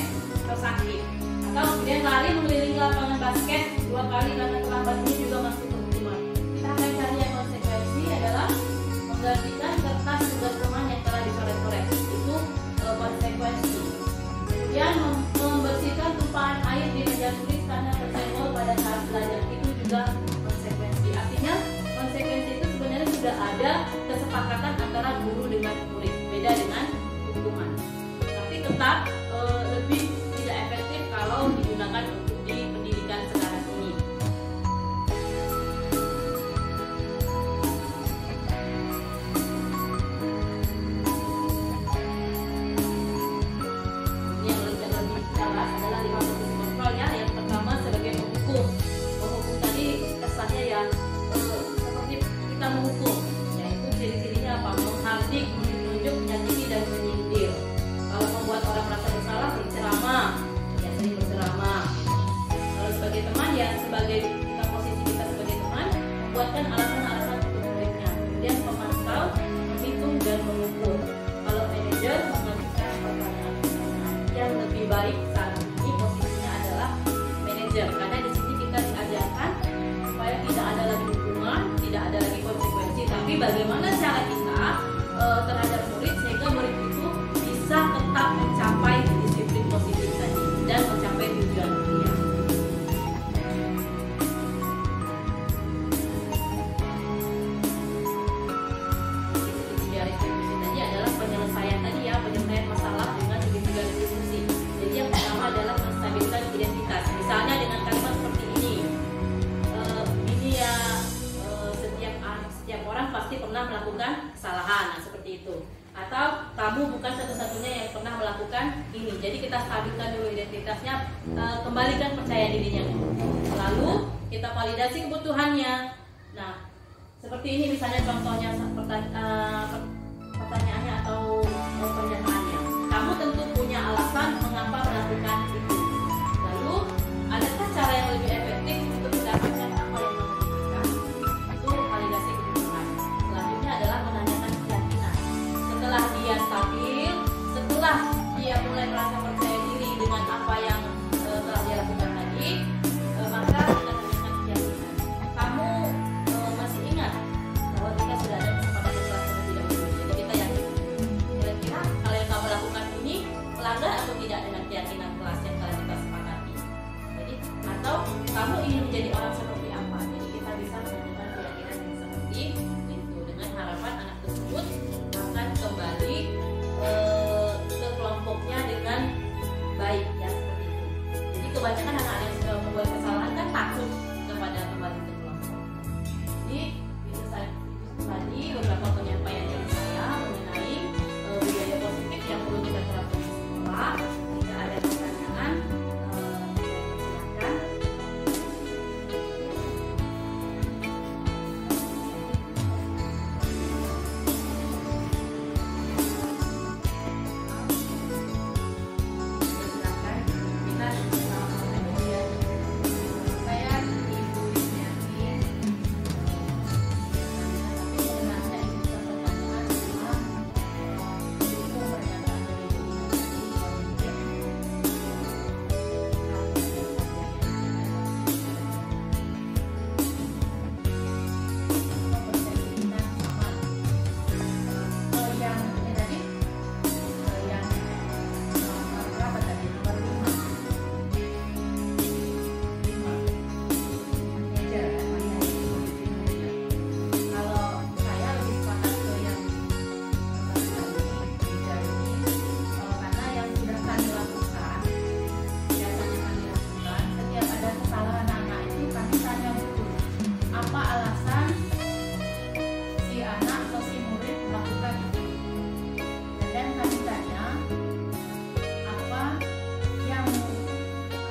atau sakit. Atau kemudian lari mengelilingi lapangan basket 2 kali karena terlambat, ini juga masuk ke hukuman. Kita akan cari yang konsekuensi adalah menggantikan kertas tugas rumah yang telah dicoret-coret. Itu konsekuensi. Kemudian membersihkan tumpahan air di meja tulis karena tersenggol pada saat belajar, itu juga konsekuensi. Artinya konsekuensi itu sebenarnya sudah ada kesepakatan antara guru dengan murid, beda dengan hukuman. Tapi tetap lebih tidak efektif kalau digunakan untuk di pendidikan sekarang ini. Ini yang lebih jelas adalah 5 fungsi kontrol ya. Yang pertama sebagai penghukum. Penghukum tadi kesannya ya seperti kita menghukum, yaitu ciri-cirinya apa? Menghardik, menunjuk, menyakiti dan menyindir. Kalau membuat orang merasa bersalah, berceramah, ya sering berceramah. Kalau sebagai teman ya sebagai kita posisi kita sebagai teman, membuatkan alasan-alasan untuk muridnya. Kemudian memantau, menghitung dan mengukur. Kalau manajer mengajukan pertanyaan-pertanyaan. Yang lebih baik saat ini posisinya adalah manajer, karena di sini kita diajarkan supaya tidak ada lagi hukuman, tidak ada lagi konsekuensi, tapi bagaimana cara kita terhadap murid sehingga murid itu bisa tetap mencapai disiplin positif tadi dan mencapai tujuan dia. Tiga retribusi tadi adalah penyelesaian tadi ya, penyelesaian masalah dengan tiga retribusi. Jadi yang pertama adalah menstabilkan identitas. Misalnya dengan kalimat seperti ini, ini ya setiap orang pasti pernah melakukan kesalahan, nah, seperti itu. Atau kamu bukan satu-satunya yang pernah melakukan ini. Jadi kita stabilkan dulu identitasnya, kembalikan percaya dirinya. Lalu kita validasi kebutuhannya. Nah, seperti ini misalnya contohnya pertanyaannya atau pernyataannya. Kamu tentu punya alasan mengapa melakukan itu. Lalu, adakah cara yang lebih efektif untuk mendapatkan apa yang kamu inginkan? Itu validasi kebutuhan. Selanjutnya adalah menanyakan keyakinan. Setelah dia stabil, setelah dia mulai merasa percaya diri dengan apa yang telah dia lakukan tadi, maka kita tanyakan keyakinan. Kamu masih ingat bahwa kita sudah ada kesempatan di kelas terlebih dahulu? Jadi kita yakin. Kira-kira kalau yang kamu lakukan ini melanggar atau tidak dengan keyakinan kelas yang telah kita sepakati? Jadi atau kamu ingin menjadi orang seperti apa? Jadi kita bisa menentukan keyakinan yang seperti itu dengan harapan anak tersebut akan kembali ke kelompoknya dengan baik ya, seperti itu. Jadi kebanyakan anak-anak yang sudah membuat kesalahan kan takut kepada kembali ke kelompok. Jadi itu tadi beberapa penyampaian dari saya mengenai budaya positif yang perlu kita terapkan di sekolah. Jika ada pertanyaan, silakan. Silakan kita sama-sama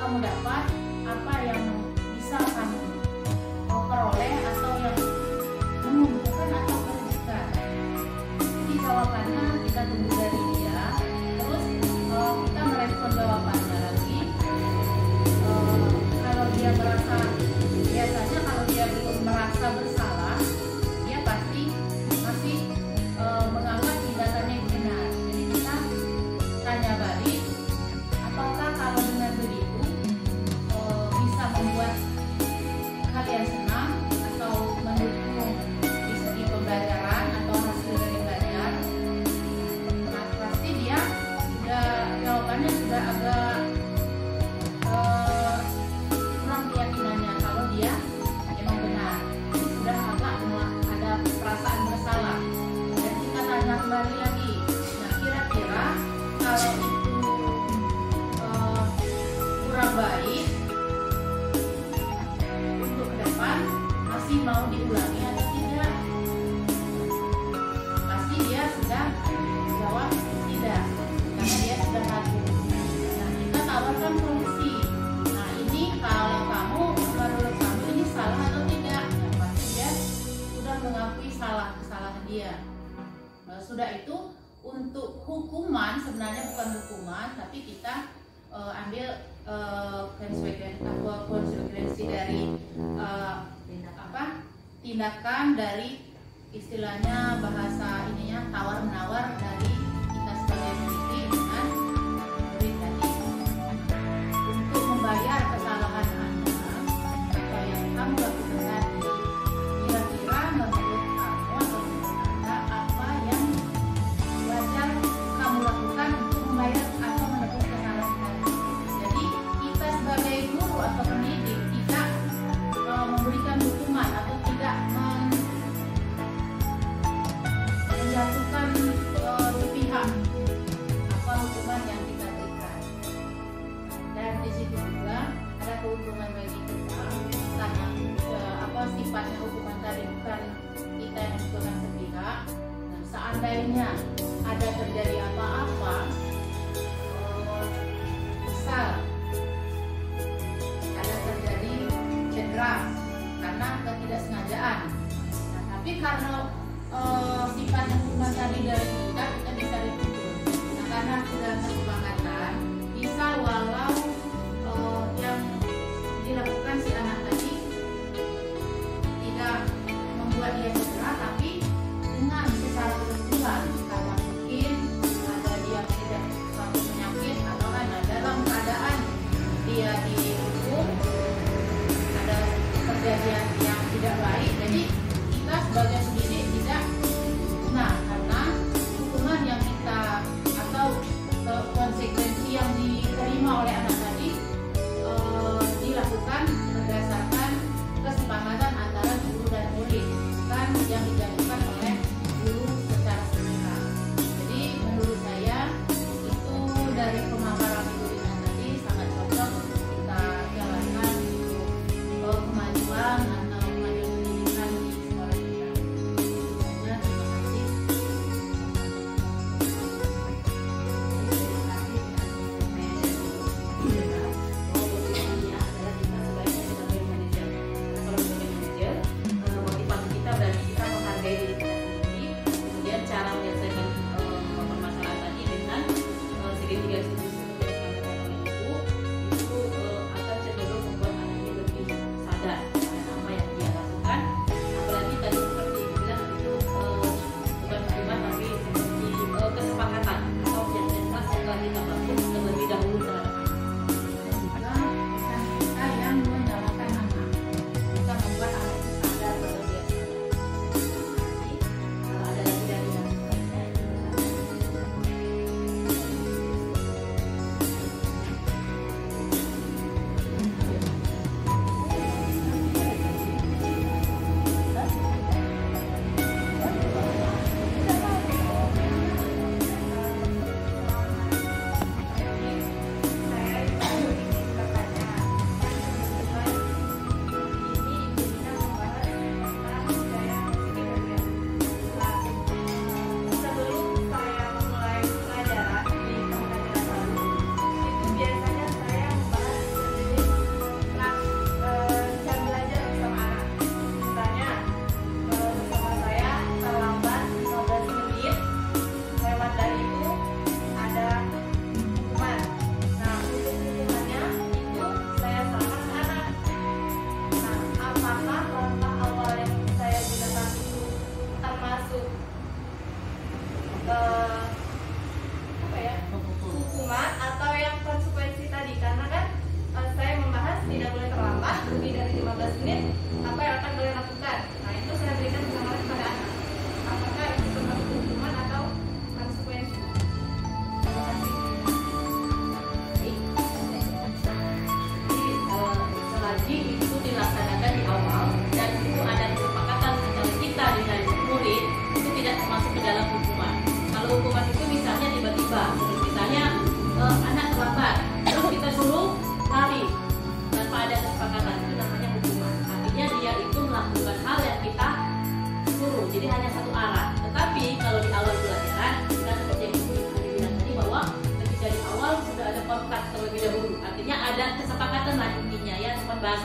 kamu dapat, apa yang bisa kamu peroleh, atau yang menguntungkan atau merugikan. Jadi jawabannya kita tunggu dari dia, terus kita merespon jawabannya lagi. Kalau dia merasa, biasanya kalau dia belum merasa bersalah, dia pasti masih menganggap tindakannya benar. Jadi kita tanya balik, apakah kalau dengan begitu bisa membuat kalian senang atau mendukung di segi pembelajaran atau hasil dari belajar? Nah, pasti dia jawabannya sudah agak kurang keyakinannya kalau dia emang benar. Ini sudah agak ada perasaan bersalah. Dan kita tanya kembali lagi. Nah, kira-kira kalau itu kurang baik untuk ke depan, masih mau diulangi atau tidak? Pasti dia sudah jawab tidak, karena dia sudah ragu. Nah, kita tawarkan solusi. Nah, ini kalau kamu, menurut kamu ini salah atau tidak? Nah, pasti dia sudah mengakui kesalahan dia. Sudah itu untuk hukuman, sebenarnya bukan hukuman, tapi kita ambil konsekuensi dari tindakan dari, istilahnya bahasa ininya tawar menawar dari kita sebagai pendidik dengan murid tadi, untuk membayar kesalahan Anda apa yang kamu lakukan tadi. Kira-kira menurut kamu atau menurut Anda apa yang wajar kamu lakukan untuk membayar atau menebus kesalahan tadi? Jadi kita sebagai guru atau pendidik tidak memberikan hukuman atau tidak menjatuhkan sepihak apa hukuman yang kita berikan. Dan di situ juga ada keuntungan bagi kita, karena apa sifatnya hukuman tadi bukan kita yang menentukan sepihak. Nah, seandainya ada terjadi apa-apa, misal ada terjadi cedera karena ketidaksengajaan, nah, tapi karena sifatnya hukuman tadi dari kita bisa dituntut. Nah, karena sudah kesepakatan, bisa walau yang dilakukan si anak tadi tidak membuat dia cedera, tapi dengan secara kebetulan karena mungkin ada dia tidak suatu penyakit atau karena dalam keadaan dia dihukum ada kejadian yang tidak baik, jadi kita sebagai pendidik tidak. Nah, karena hukuman yang kita atau konsekuensi yang diterima oleh anak tadi dilakukan berdasarkan kesepakatan antara guru dan murid, bukan yang dijatuhkan oleh guru secara sepihak. Jadi menurut saya itu dari pemaparan Ibu Rina tadi sangat cocok kita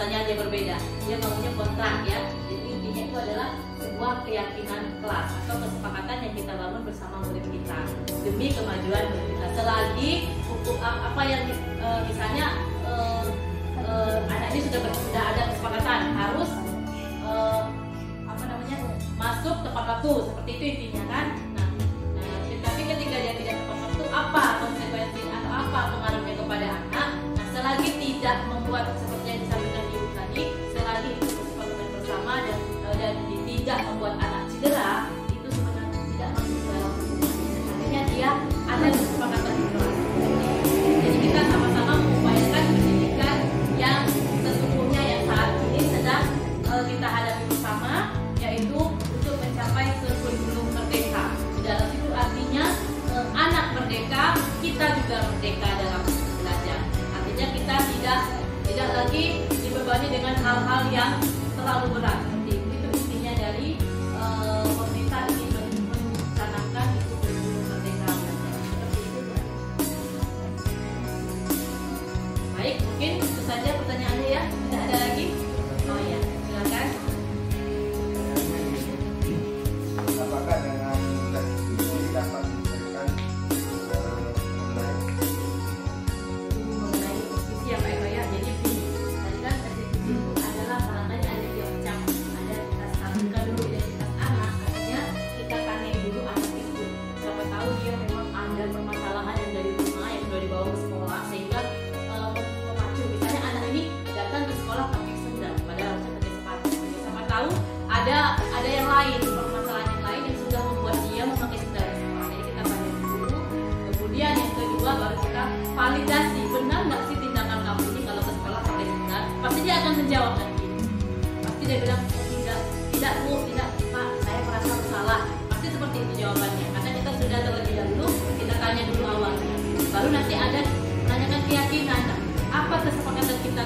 bahasanya aja berbeda. Dia ngomongnya kontrak ya. Jadi intinya itu adalah sebuah keyakinan kelas atau kesepakatan yang kita bangun bersama murid kita demi kemajuan murid kita. Selagi hukum apa yang misalnya anak ini sudah ada kesepakatan harus masuk tepat waktu, seperti itu intinya kan. Nah, tapi ketika dia tidak tepat waktu, apa konsekuensi atau apa pengaruhnya kepada anak? Nah, selagi tidak membuat seperti yang disampaikan ibu tadi, selagi itu kesepakatan bersama dan tidak membuat anak cedera, itu sebenarnya tidak masuk dalam hubungan. Artinya dia ada kesepakatan di kelas. Jadi kita sama-sama mengupayakan pendidikan yang sesungguhnya yang saat ini sedang kita hadapi bersama, yaitu untuk mencapai kurikulum merdeka. Di dalam itu artinya anak merdeka, kita juga merdeka dalam belajar. Artinya kita tidak lagi dibebani dengan hal-hal yang terlalu berat. Seperti itu intinya dari pemerintah ingin mencanangkan itu kurikulum merdeka belajar. Seperti itu. Baik, mungkin itu saja pertanyaannya ya. Tidak ada lagi? Oh ya, silakan. Apakah dengan tes ini dapat diberikan mengenai posisi ya Pak Eko ya? Jadi tadi kan posisi itu adalah kalangannya ada tiga macam. Ada kita stabilkan dulu identitas anak, artinya kita tanya dulu anak itu. Siapa tahu dia memang ada permasalahan yang dari rumah yang sudah dibawa ke sekolah sehingga memacu. Misalnya anak ini datang ke sekolah pakai sendal, padahal harusnya pakai sepatu. Siapa tahu ada yang lain, permasalahan yang lain yang sudah membuat dia memakai sendal di sekolah. Jadi kita tanya dulu. Kemudian yang kedua baru kita validasi, benar nggak sih tindakan kamu ini kalau ke sekolah pakai sendal? Pasti dia akan menjawab nanti. Pasti dia bilang tidak Bu, tidak Pak, saya merasa bersalah. Pasti seperti itu jawabannya. Karena kita sudah terlebih dahulu kita tanya dulu awalnya. Baru nanti ada menanyakan keyakinan. Apa kesepakatan kita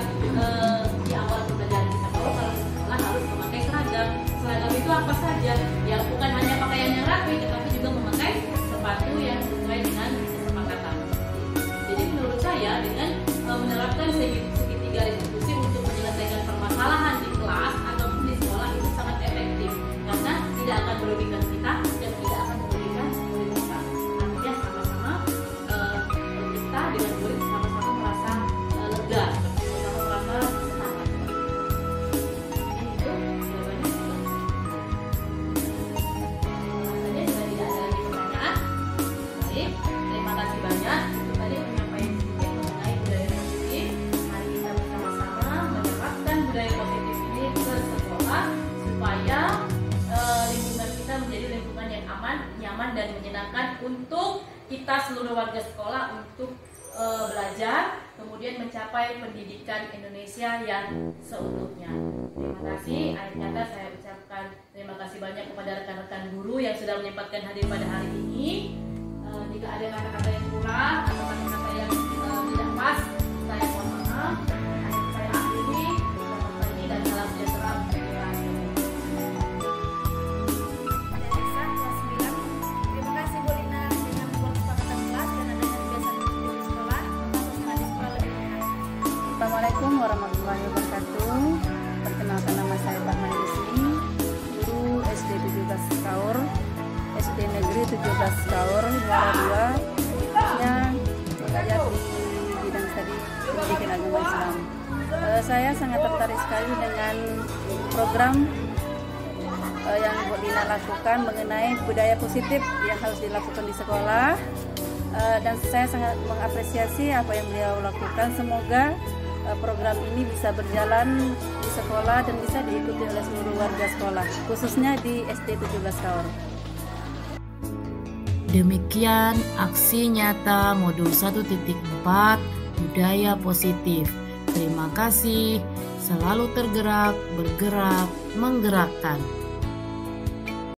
di awal pembelajaran kita kalau ke sekolah harus memakai seragam. Seragam itu apa saja? Ya bukan hanya pakaian yang rapi, tetapi juga memakai sepatu yang sesuai dengan kesepakatan. Jadi menurut saya dengan menerapkan segitiga restitusi untuk menyelesaikan permasalahan di kelas ataupun di sekolah itu sangat efektif karena tidak akan merugikan kita dan tidak akan merugikan murid kita. Artinya sama-sama kita dengan murid sama-sama merasa lega, sama-sama merasa senang. Itu jawabannya. Rasanya sudah tidak ada lagi pertanyaan. Baik, terima kasih banyak. Itu tadi menyampaikan sedikit mengenai budaya positif. Mari kita bersama-sama menerapkan budaya positif ini ke sekolah supaya lingkungan kita menjadi lingkungan yang aman, nyaman dan menyenangkan untuk kita seluruh warga sekolah untuk belajar, kemudian mencapai pendidikan Indonesia yang seutuhnya. Terima kasih. Akhir kata saya ucapkan terima kasih banyak kepada rekan-rekan guru yang sudah menyempatkan hadir pada hari ini. Jika ada kata-kata yang kurang atau kata-kata yang tidak pas, saya mohon maaf. Saya akhiri. Selamat pagi dan salam sejahtera untuk kita. Kelas 9. Terima kasih Bu Lina dengan membuat kesepakatan kelas dan adanya kebiasaan di sekolah untuk suasana di sekolah lebih enak. Assalamualaikum warahmatullahi wabarakatuh. Perkenalkan nama saya Pak Manisni, guru SD 17 Kaur, SD Negeri 17 Kaur, Muara 2, yang mengajar di bidang tadi pendidikan agama Islam. Saya sangat tertarik sekali dengan program yang Bu Lina lakukan mengenai budaya positif yang harus dilakukan di sekolah, dan saya sangat mengapresiasi apa yang beliau lakukan. Semoga program ini bisa berjalan di sekolah dan bisa diikuti oleh seluruh warga sekolah, khususnya di SD 17 Kaur. Demikian aksi nyata modul 1.4 budaya positif. Terima kasih, selalu tergerak, bergerak, menggerakkan.